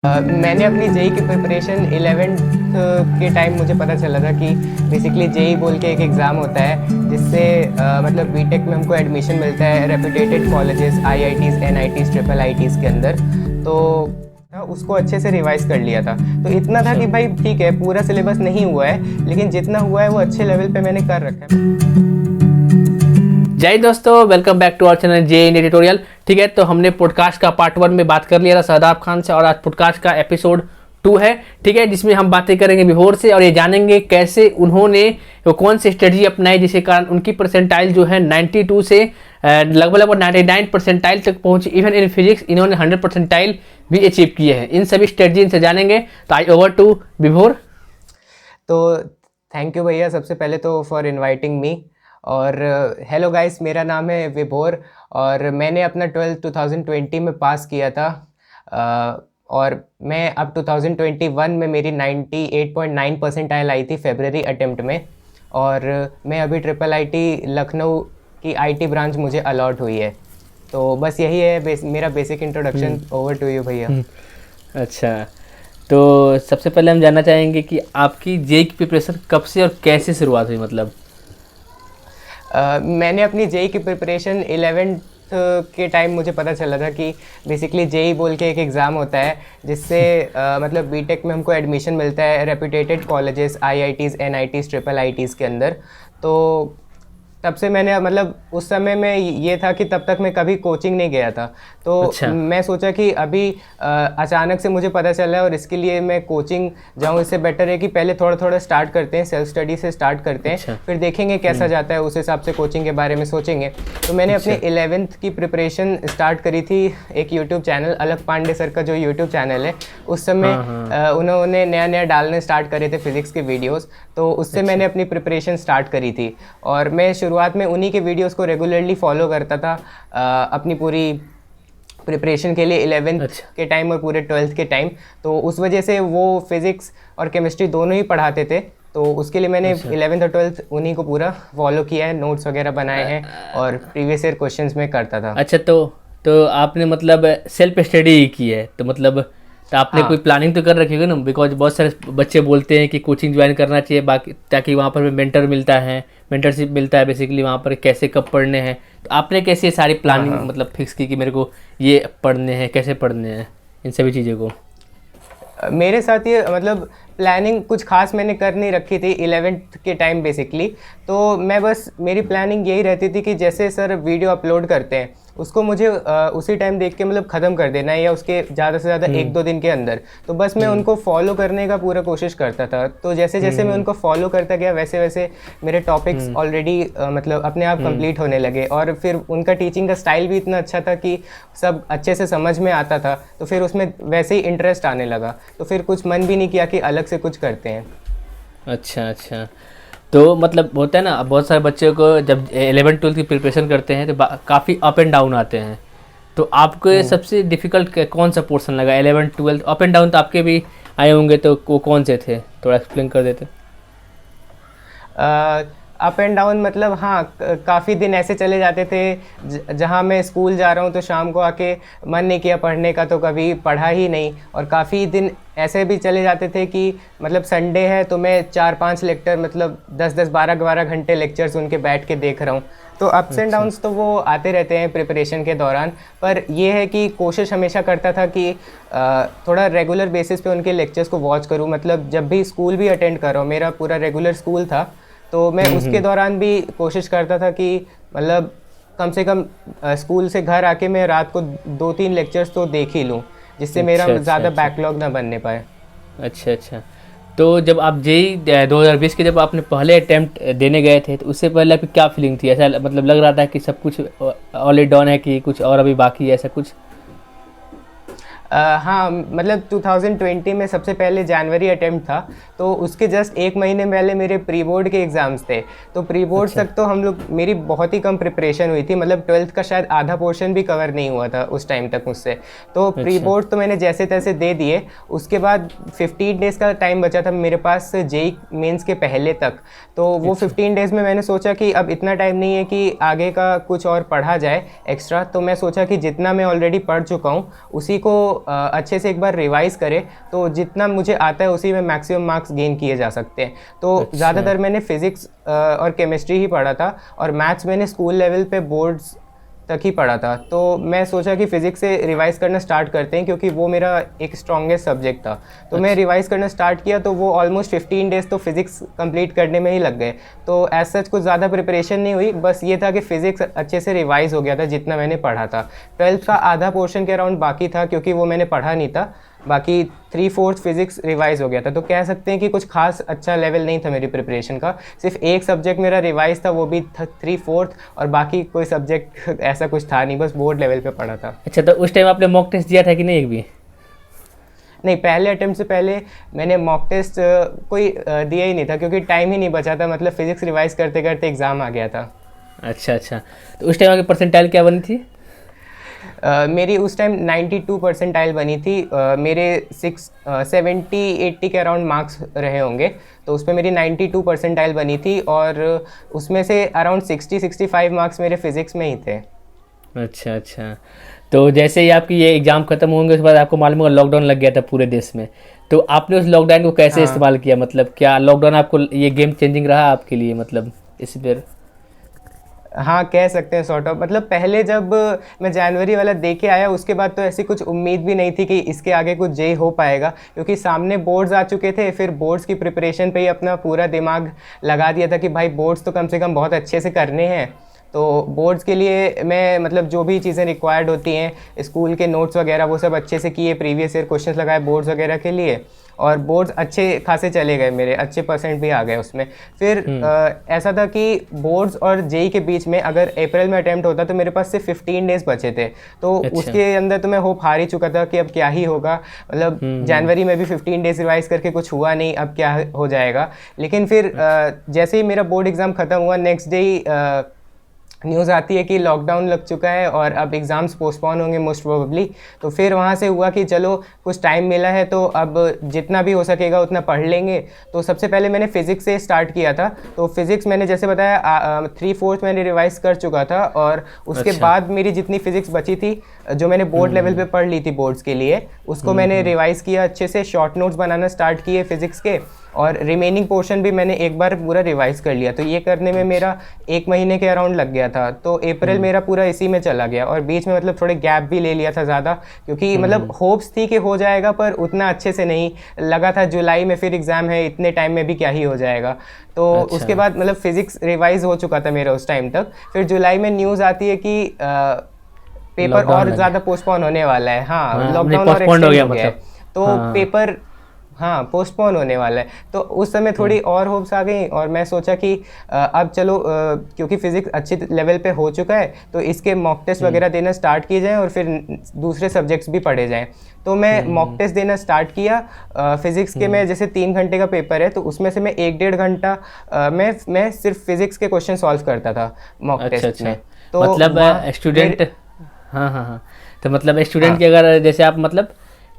मैंने अपनी जेई की प्रिपरेशन 11th के टाइम मुझे पता चला था कि बेसिकली जेई बोल के एक एग्ज़ाम होता है जिससे मतलब बीटेक में हमको एडमिशन मिलता है reputed colleges IITs NITs triple ITs के अंदर। तो उसको अच्छे से रिवाइज कर लिया था। तो इतना था कि भाई ठीक है पूरा सिलेबस नहीं हुआ है लेकिन जितना हुआ है वो अच्छे लेवल पे मैंने कर रखा है। जय दोस्तों, welcome back to our channel J India tutorial. ठीक है, तो हमने पॉडकास्ट का पार्ट 1 में बात कर लिया था शादाब खान से और आज पॉडकास्ट का एपिसोड 2 है। ठीक है, जिसमें हम बातें करेंगे विभोर से और ये जानेंगे कैसे उन्होंने वो कौन सी स्ट्रेटजी अपनाई जिसके कारण उनकी परसेंटाइल जो है 92 से लगभग 99 परसेंटाइल तक पहुंची। इवन इन फिजिक्स इन्होंने 100 परसेंटाइल भी अचीव किए हैं। इन सभी स्ट्रेटजी इनसे जानेंगे। तो आई ओवर टू विभोर। तो थैंक यू भैया सबसे पहले तो फॉर इनवाइटिंग मी। और हेलो गाइस, मेरा नाम है विभोर और मैंने अपना 12th 2020 में पास किया था। और मैं अब 2021 में मेरी 98.9 परसेंटाइल आई थी फेब्रवरी अटेम्प्ट में। और मैं अभी ट्रिपल आईटी लखनऊ की आईटी ब्रांच मुझे अलॉट हुई है। तो बस यही है मेरा basic introduction. Over to you भैया। अच्छा, तो सबसे पहले हम जानना चाहेंगे कि आपकी जेई की प्रिपरेशन कब से और कैसे शुरुआत हुई। मतलब मैंने अपनी जेई की प्रिपरेशन 11th के टाइम मुझे पता चला था कि बेसिकली जेई बोल के एक एग्ज़ाम होता है जिससे मतलब बीटेक में हमको एडमिशन मिलता है reputed colleges IITs NITs triple ITs के अंदर। तो तब से मैंने मतलब उस समय में ये था कि तब तक मैं कभी कोचिंग नहीं गया था। तो अच्छा। मैं सोचा कि अभी अचानक से मुझे पता चला है और इसके लिए मैं कोचिंग जाऊँ, इससे बेटर है कि पहले थोड़ा थोड़ा स्टार्ट करते हैं, सेल्फ स्टडी से स्टार्ट करते हैं। अच्छा। फिर देखेंगे कैसा जाता है, उस हिसाब से कोचिंग के बारे में सोचेंगे। तो मैंने अपने 11th की प्रिपरेशन स्टार्ट करी थी एक यूट्यूब चैनल, अलग पांडे सर का जो यूट्यूब चैनल है उस समय उन्होंने नया नया डालने स्टार्ट करे थे फिजिक्स के वीडियोज़। तो उससे मैंने अपनी प्रिपरेशन स्टार्ट करी थी और मैं शुरुआत में उन्हीं के वीडियोस को रेगुलरली फॉलो करता था अपनी पूरी प्रिपरेशन के लिए 11th के टाइम और पूरे 12th के टाइम। तो उस वजह से वो फिज़िक्स और केमिस्ट्री दोनों ही पढ़ाते थे। तो उसके लिए मैंने 11th और 12th उन्हीं को पूरा फॉलो किया है, नोट्स वगैरह बनाए हैं और प्रीवियस ईयर क्वेश्चंस में करता था। अच्छा, तो आपने मतलब सेल्फ स्टडी की है तो मतलब तो आपने कोई प्लानिंग तो कर रखी होगी ना। बिकॉज बहुत सारे बच्चे बोलते हैं कि कोचिंग ज्वाइन करना चाहिए बाकी, ताकि वहाँ पर मेंटर मिलता है, मेंटरशिप मिलता है बेसिकली वहाँ पर कैसे कब पढ़ने हैं। तो आपने कैसे सारी प्लानिंग मतलब फिक्स की कि मेरे को ये पढ़ने हैं, कैसे पढ़ने हैं, इन सभी चीज़ों को? मेरे साथ ये मतलब प्लानिंग कुछ खास मैंने कर नहीं रखी थी 11th के टाइम बेसिकली। तो मैं बस मेरी प्लानिंग यही रहती थी कि जैसे सर वीडियो अपलोड करते हैं उसको मुझे उसी टाइम देख के मतलब ख़त्म कर देना है या उसके ज़्यादा से ज़्यादा 1-2 दिन के अंदर। तो बस मैं उनको फॉलो करने का पूरा कोशिश करता था। तो जैसे जैसे मैं उनको फॉलो करता गया वैसे वैसे मेरे टॉपिक्स ऑलरेडी मतलब अपने आप कंप्लीट होने लगे और फिर उनका टीचिंग का स्टाइल भी इतना अच्छा था कि सब अच्छे से समझ में आता था। तो फिर उसमें वैसे ही इंटरेस्ट आने लगा। तो फिर कुछ मन भी नहीं किया कि अलग से कुछ करते हैं। अच्छा, तो मतलब होता है ना बहुत सारे बच्चों को जब 11th-12th की प्रिपरेशन करते हैं तो काफ़ी अप एंड डाउन आते हैं। तो आपको सबसे डिफ़िकल्ट कौन सा पोर्शन लगा 11th-12th? अप एंड डाउन तो आपके भी आए होंगे, तो वो कौन से थे, थोड़ा एक्सप्लेन कर देते। अप एंड डाउन मतलब हाँ, काफ़ी दिन ऐसे चले जाते थे जहाँ मैं स्कूल जा रहा हूँ तो शाम को आके मन नहीं किया पढ़ने का तो कभी पढ़ा ही नहीं। और काफ़ी दिन ऐसे भी चले जाते थे कि मतलब संडे है तो मैं 4-5 लेक्चर मतलब 10-10 12-12 घंटे लेक्चर्स उनके बैठ के देख रहा हूँ। तो अप्स एंड डाउन्स तो वो आते रहते हैं प्रिपरेशन के दौरान। पर ये है कि कोशिश हमेशा करता था कि थोड़ा रेगुलर बेसिस पे उनके लेक्चर्स को वॉच करूँ। मतलब जब भी स्कूल भी अटेंड कर रहा हूँ, मेरा पूरा रेगुलर स्कूल था, तो मैं उसके दौरान भी कोशिश करता था कि मतलब कम से कम स्कूल से घर आके मैं रात को 2-3 लेक्चर्स तो देख ही लूँ, जिससे मेरा ज़्यादा बैकलॉग ना बनने पाए। अच्छा, तो जब आप जेई 2020 के जब आपने पहले अटैम्प्ट देने गए थे तो उससे पहले आपकी क्या फीलिंग थी? ऐसा मतलब लग रहा था कि सब कुछ ऑलरेडी डन है कि कुछ और अभी बाकी है, ऐसा कुछ? हाँ, मतलब 2020 में सबसे पहले जनवरी अटेम्प्ट था। तो उसके जस्ट 1 महीने पहले मेरे प्री बोर्ड के एग्ज़ाम्स थे। तो प्री बोर्ड तक तो हम लोग मेरी बहुत ही कम प्रिपरेशन हुई थी। मतलब 12th का शायद आधा पोर्शन भी कवर नहीं हुआ था उस टाइम तक मुझसे। तो प्री बोर्ड तो मैंने जैसे तैसे दे दिए। उसके बाद 15 डेज़ का टाइम बचा था मेरे पास जेई मेंस के पहले तक। तो वो 15 डेज़ में मैंने सोचा कि अब इतना टाइम नहीं है कि आगे का कुछ और पढ़ा जाए एक्स्ट्रा। तो मैं सोचा कि जितना मैं ऑलरेडी पढ़ चुका हूँ उसी को अच्छे से एक बार रिवाइज करे तो जितना मुझे आता है उसी में मैक्सिमम मार्क्स गेन किए जा सकते हैं। तो ज़्यादातर मैंने फिज़िक्स और केमिस्ट्री ही पढ़ा था, और मैथ्स मैंने स्कूल लेवल पे बोर्ड्स तक ही पढ़ा था। तो मैं सोचा कि फ़िज़िक्स से रिवाइज़ करना स्टार्ट करते हैं, क्योंकि वो मेरा एक स्ट्रॉन्गेस्ट सब्जेक्ट था। तो मैं रिवाइज़ करना स्टार्ट किया, तो वो ऑलमोस्ट 15 डेज़ तो फिज़िक्स कंप्लीट करने में ही लग गए। तो एज सच कुछ ज़्यादा प्रिपरेशन नहीं हुई, बस ये था कि फ़िज़िक्स अच्छे से रिवाइज़ हो गया था जितना मैंने पढ़ा था। 12th का आधा पोर्शन के अराउंड बाकी था, क्योंकि वो मैंने पढ़ा नहीं था। बाकी 3/4 फिज़िक्स रिवाइज़ हो गया था। तो कह सकते हैं कि कुछ खास अच्छा लेवल नहीं था मेरी प्रिपरेशन का। सिर्फ एक सब्जेक्ट मेरा रिवाइज़ था, वो भी 3/4, और बाकी कोई सब्जेक्ट ऐसा कुछ था नहीं, बस बोर्ड लेवल पे पढ़ा था। अच्छा, तो उस टाइम आपने मॉक टेस्ट दिया था कि नहीं एक भी? नहीं, पहले अटेम्प्ट से पहले मैंने मॉक टेस्ट कोई दिया ही नहीं था, क्योंकि टाइम ही नहीं बचा था। मतलब फ़िज़िक्स रिवाइज़ करते करते एग्ज़ाम आ गया था। अच्छा अच्छा, तो उस टाइम आपकी परसेंटाइल क्या बनी थी? मेरी उस टाइम 92 परसेंटाइल बनी थी। मेरे 70-80 के अराउंड मार्क्स रहे होंगे, तो उस पर मेरी 92 परसेंटाइल बनी थी, और उसमें से अराउंड 60-65 मार्क्स मेरे फिज़िक्स में ही थे। अच्छा अच्छा, तो जैसे ही आपकी ये एग्ज़ाम खत्म होंगे उसके बाद आपको मालूम होगा लॉकडाउन लग गया था पूरे देश में, तो आपने उस लॉकडाउन को कैसे इस्तेमाल किया? मतलब क्या लॉकडाउन आपको ये गेम चेंजिंग रहा आपके लिए, मतलब इस पर? हाँ, कह सकते हैं सॉर्ट ऑफ। मतलब पहले जब मैं जनवरी वाला दे के आया, उसके बाद तो ऐसी कुछ उम्मीद भी नहीं थी कि इसके आगे कुछ जेई हो पाएगा, क्योंकि सामने बोर्ड्स आ चुके थे। फिर बोर्ड्स की प्रिपरेशन पे ही अपना पूरा दिमाग लगा दिया था कि भाई बोर्ड्स तो कम से कम बहुत अच्छे से करने हैं। तो बोर्ड्स के लिए मैं मतलब जो भी चीज़ें रिक्वायर्ड होती हैं, स्कूल के नोट्स वगैरह वो सब अच्छे से किए, प्रीवियस ईयर क्वेश्चंस लगाए बोर्ड्स वगैरह के लिए, और बोर्ड्स अच्छे खासे चले गए मेरे, अच्छे परसेंट भी आ गए उसमें। फिर ऐसा था कि बोर्ड्स और जेई के बीच में अगर अप्रैल में अटैम्प्ट होता तो मेरे पास सिर्फ 15 डेज़ बचे थे। तो उसके अंदर तो मैं होप हार ही चुका था कि अब क्या ही होगा। मतलब जनवरी में भी 15 डेज़ रिवाइज करके कुछ हुआ नहीं, अब क्या हो जाएगा। लेकिन फिर जैसे ही मेरा बोर्ड एग्ज़ाम ख़त्म हुआ, नेक्स्ट डे न्यूज़ आती है कि लॉकडाउन लग चुका है और अब एग्ज़ाम्स पोस्टपोन होंगे मोस्ट प्रोबेबली। तो फिर वहाँ से हुआ कि चलो कुछ टाइम मिला है तो अब जितना भी हो सकेगा उतना पढ़ लेंगे। तो सबसे पहले मैंने फ़िज़िक्स से स्टार्ट किया था। तो फिज़िक्स मैंने जैसे बताया 3/4 मैंने रिवाइज कर चुका था, और उसके बाद मेरी जितनी फ़िज़िक्स बची थी जो मैंने बोर्ड लेवल पे पढ़ ली थी बोर्ड्स के लिए, उसको मैंने रिवाइज़ किया अच्छे से, शॉर्ट नोट्स बनाना स्टार्ट किए फ़िज़िक्स के, और रिमेनिंग पोर्शन भी मैंने एक बार पूरा रिवाइज़ कर लिया। तो ये करने में मेरा 1 महीने के अराउंड लग गया था। तो अप्रैल मेरा पूरा इसी में चला गया, और बीच में मतलब थोड़े गैप भी ले लिया था ज़्यादा, क्योंकि मतलब होप्स थी कि हो जाएगा, पर उतना अच्छे से नहीं लगा था। जुलाई में फिर एग्ज़ाम है, इतने टाइम में भी क्या ही हो जाएगा। तो उसके बाद मतलब फ़िज़िक्स रिवाइज़ हो चुका था मेरा उस टाइम तक। फिर जुलाई में न्यूज़ आती है कि पेपर और ज़्यादा पोस्टपोन होने वाला है। हाँ, लॉकडाउन और एक्सटेंड हो गया है, तो पेपर हाँ पोस्टपोन होने वाला है। तो उस समय थोड़ी और होप्स आ गई, और मैं सोचा कि अब चलो क्योंकि फिज़िक्स अच्छे लेवल पे हो चुका है तो इसके मॉक टेस्ट वगैरह देना स्टार्ट किए जाएँ, और फिर दूसरे सब्जेक्ट्स भी पढ़े जाएँ। तो मैं मॉक टेस्ट देना स्टार्ट किया। फिज़िक्स के में जैसे 3 घंटे का पेपर है, तो उसमें से मैं 1-1.5 घंटा मैं सिर्फ फिज़िक्स के क्वेश्चन सॉल्व करता था मॉक टेस्ट में। तो मतलब स्टूडेंट, हाँ, तो मतलब स्टूडेंट के अगर जैसे आप मतलब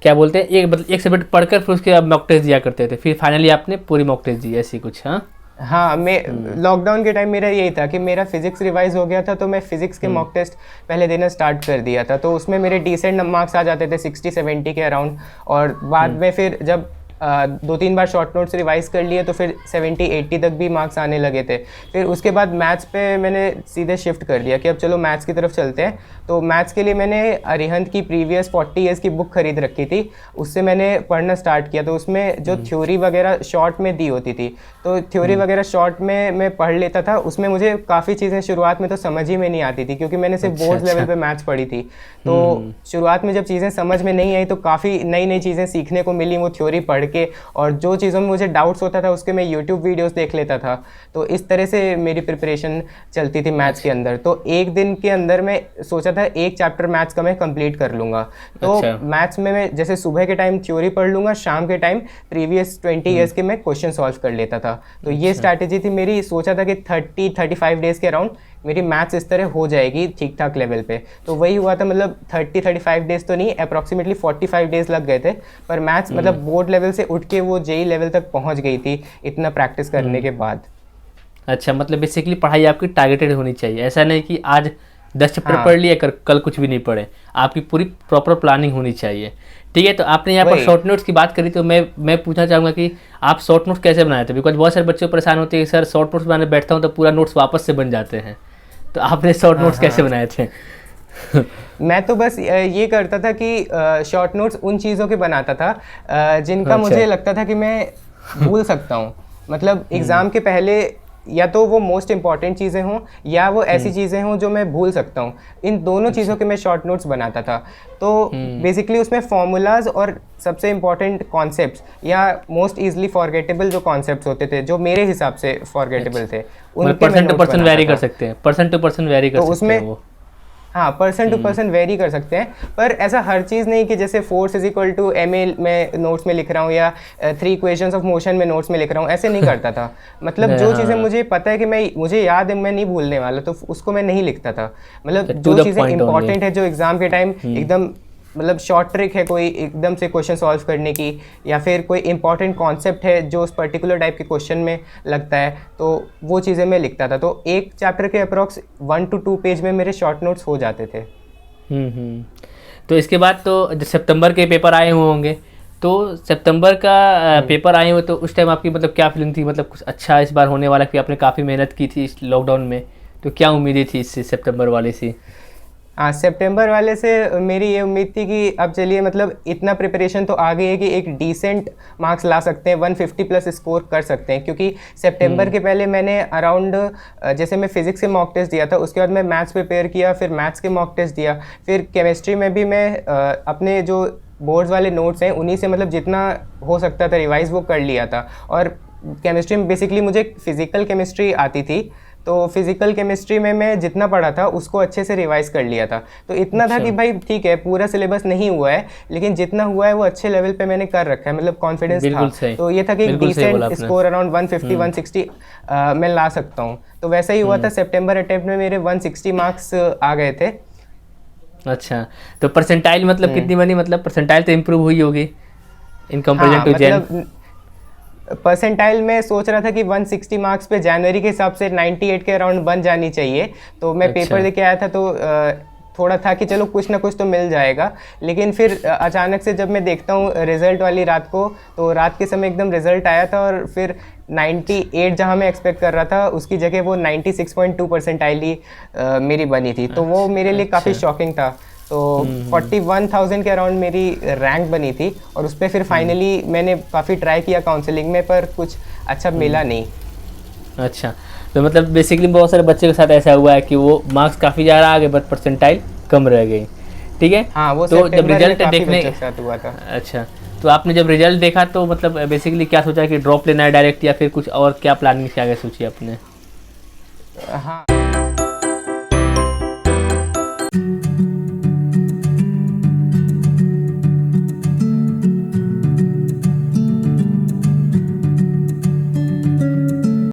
क्या बोलते हैं, एक सब्जेक्ट पढ़कर फिर उसके आप मॉक टेस्ट दिया करते थे, फिर फाइनली आपने पूरी मॉक टेस्ट दी, ऐसी कुछ? हाँ, मैं लॉकडाउन के टाइम मेरा यही था कि मेरा फिज़िक्स रिवाइज हो गया था, तो मैं फिज़िक्स के मॉक टेस्ट पहले देना स्टार्ट कर दिया था। तो उसमें मेरे डिसेंट मार्क्स आ जाते थे 60-70 के अराउंड, और बाद में फिर जब 2-3 बार शॉर्ट नोट्स रिवाइज कर लिए तो फिर 70-80 तक भी मार्क्स आने लगे थे। फिर उसके बाद मैथ्स पे मैंने सीधे शिफ्ट कर दिया कि अब चलो मैथ्स की तरफ चलते हैं। तो मैथ्स के लिए मैंने अरिहंत की प्रीवियस 40 ईयर्स की बुक खरीद रखी थी, उससे मैंने पढ़ना स्टार्ट किया। तो उसमें जो थ्योरी वगैरह शॉर्ट में दी होती थी, तो थ्योरी वगैरह शॉर्ट में मैं पढ़ लेता था। उसमें मुझे काफ़ी चीज़ें शुरुआत में तो समझ ही में नहीं आती थी, क्योंकि मैंने सिर्फ बोर्ड लेवल पे मैथ्स पढ़ी थी। तो शुरुआत में जब चीज़ें समझ में नहीं आई तो काफ़ी नई नई चीज़ें सीखने को मिली वो थ्योरी पढ़ के, और जो चीज़ों में मुझे डाउट्स होता था उसके मैं यूट्यूब वीडियोस देख लेता था। तो इस तरह से मेरी प्रिपरेशन चलती थी मैथ्स के अंदर। तो एक दिन के अंदर मैं सोचा था एक चैप्टर मैथ्स का मैं कंप्लीट कर लूँगा। तो मैथ्स में मैं जैसे सुबह के टाइम थ्योरी पढ़ लूँगा, शाम के टाइम प्रीवियस 20 ईयर्स के मैं क्वेश्चन सॉल्व कर लेता था। तो ये स्ट्रैटेजी थी मेरी। सोचा था कि 30-35 डेज़ के अराउंड मेरी मैथ्स इस तरह हो जाएगी ठीक ठाक लेवल पे। तो वही हुआ था, मतलब 30-35 डेज़ तो नहीं, अप्रॉक्सीमेटली 45 डेज़ लग गए थे। पर मैथ्स मतलब बोर्ड लेवल से उठ के वो जेई लेवल तक पहुंच गई थी इतना प्रैक्टिस करने के बाद। अच्छा, मतलब बेसिकली पढ़ाई आपकी टारगेटेड होनी चाहिए, ऐसा नहीं कि आज 10 चैप्टर हाँ। पढ़ लिए, कल कुछ भी नहीं पढ़े। आपकी पूरी प्रॉपर प्लानिंग होनी चाहिए। ठीक है, तो आपने यहाँ पर वही। शॉर्ट नोट्स की बात करी, तो मैं पूछना चाहूँगा कि आप शॉर्ट नोट्स कैसे बनाए थे? बिकॉज बहुत सारे बच्चे परेशान होते हैं कि सर शॉर्ट नोट्स बनाने बैठता हूँ तो पूरा नोट्स वापस से बन जाते हैं, तो आपने शॉर्ट हाँ नोट्स कैसे हाँ। बनाए थे? मैं तो बस ये करता था कि शॉर्ट नोट्स उन चीज़ों के बनाता था जिनका अच्छा। मुझे लगता था कि मैं भूल सकता हूँ। मतलब एग्ज़ाम के पहले या तो वो मोस्ट इम्पॉर्टेंट चीज़ें हों या वो ऐसी चीज़ें हों जो मैं भूल सकता हूँ। इन दोनों चीज़ों के मैं शॉर्ट नोट्स बनाता था। तो बेसिकली उसमें फॉर्मूलाज और सबसे इम्पॉर्टेंट कॉन्सेप्ट्स या मोस्ट ईजिली फॉरगेटेबल जो कॉन्सेप्ट्स होते थे, जो मेरे हिसाब से फॉरगेटेबल थे, उनके मैं पर्सन टू नोट्स पर्सन बनाता वेरी कर था। सकते हैं, पर्सन टू पर्सन वेरी कर तो सकते उसमें हैं वो। हाँ, पर्सन टू पर्सन वेरी कर सकते हैं, पर ऐसा हर चीज़ नहीं कि जैसे force is equal to ma मैं नोट्स में लिख रहा हूँ या 3 इक्वेशंस ऑफ मोशन में नोट्स में लिख रहा हूँ, ऐसे नहीं करता था। मतलब जो चीज़ें मुझे पता है कि मुझे याद है, मैं नहीं भूलने वाला, तो उसको मैं नहीं लिखता था। मतलब To जो the चीज़ें point इंपॉर्टेंट only। है, जो एग्ज़ाम के टाइम एकदम मतलब शॉर्ट ट्रिक है कोई एकदम से क्वेश्चन सॉल्व करने की, या फिर कोई इंपॉर्टेंट कॉन्सेप्ट है जो उस पर्टिकुलर टाइप के क्वेश्चन में लगता है, तो वो चीज़ें मैं लिखता था। तो एक चैप्टर के अप्रॉक्स 1 to 2 पेज में मेरे शॉर्ट नोट्स हो जाते थे। तो इसके बाद तो जब सितंबर के पेपर आए हुए होंगे, तो सितंबर का पेपर आए हुए, तो उस टाइम आपकी मतलब क्या फीलिंग थी? मतलब कुछ अच्छा इस बार होने वाला, कि आपने काफ़ी मेहनत की थी इस लॉकडाउन में, तो क्या उम्मीदें थी इससे सितंबर वाले से? हाँ, सितंबर वाले से मेरी ये उम्मीद थी कि अब चलिए मतलब इतना प्रिपरेशन तो आ गई है कि एक डिसेंट मार्क्स ला सकते हैं, 150 प्लस स्कोर कर सकते हैं। क्योंकि सितंबर के पहले मैंने अराउंड जैसे मैं फिजिक्स के मॉक टेस्ट दिया था, उसके बाद मैं मैथ्स प्रिपेयर किया, फिर मैथ्स के मॉक टेस्ट दिया, फिर केमिस्ट्री में भी मैं अपने जो बोर्ड्स वाले नोट्स हैं उन्हीं से मतलब जितना हो सकता था रिवाइज वो कर लिया था। और केमिस्ट्री में बेसिकली मुझे फिजिकल केमिस्ट्री आती थी, तो फिजिकल केमिस्ट्री में मैं जितना पढ़ा था उसको अच्छे से रिवाइज कर लिया था। तो इतना था कि भाई ठीक है, पूरा सिलेबस नहीं हुआ है, लेकिन जितना हुआ है वो अच्छे लेवल पे मैंने कर रखा है, मतलब कॉन्फिडेंस था। तो ये था कि डिसेंट स्कोर अराउंड 150 160 मैं ला सकता हूँ। तो वैसा ही हुआ था, सितंबर अटेम्प्ट में मेरे 160 मार्क्स आ गए थे। अच्छा, तो परसेंटाइल मतलब कितनी बनी? मतलब परसेंटाइल तो इम्प्रूव हुई होगी इन कंपेरिजन टू जेन। मतलब परसेंटाइल में सोच रहा था कि 160 मार्क्स पे जनवरी के हिसाब से 98 के अराउंड बन जानी चाहिए। तो मैं पेपर दे के आया था, तो थोड़ा था कि चलो कुछ ना कुछ तो मिल जाएगा। लेकिन फिर अचानक से जब मैं देखता हूँ रिज़ल्ट वाली रात को, तो रात के समय एकदम रिज़ल्ट आया था और फिर 98 जहाँ मैं एक्सपेक्ट कर रहा था उसकी जगह वो 96.2 परसेंटाइल ही मेरी बनी थी। तो वो मेरे लिए काफ़ी शॉकिंग था। तो 41,000 के अराउंड मेरी रैंक बनी थी, और उस पर फिर फाइनली मैंने काफ़ी ट्राई किया काउंसलिंग में, पर कुछ अच्छा मिला नहीं। अच्छा, तो मतलब बेसिकली बहुत सारे बच्चे के साथ ऐसा हुआ है कि वो मार्क्स काफ़ी ज़्यादा आ गए बट परसेंटाइल कम रह गई। ठीक है, हाँ, वो तो जब रिजल्ट देखने के साथ हुआ था। अच्छा, तो आपने जब रिजल्ट देखा तो मतलब बेसिकली क्या सोचा कि ड्रॉप लेना है डायरेक्ट, या फिर कुछ और क्या प्लानिंग से आगे सोची आपने? हाँ।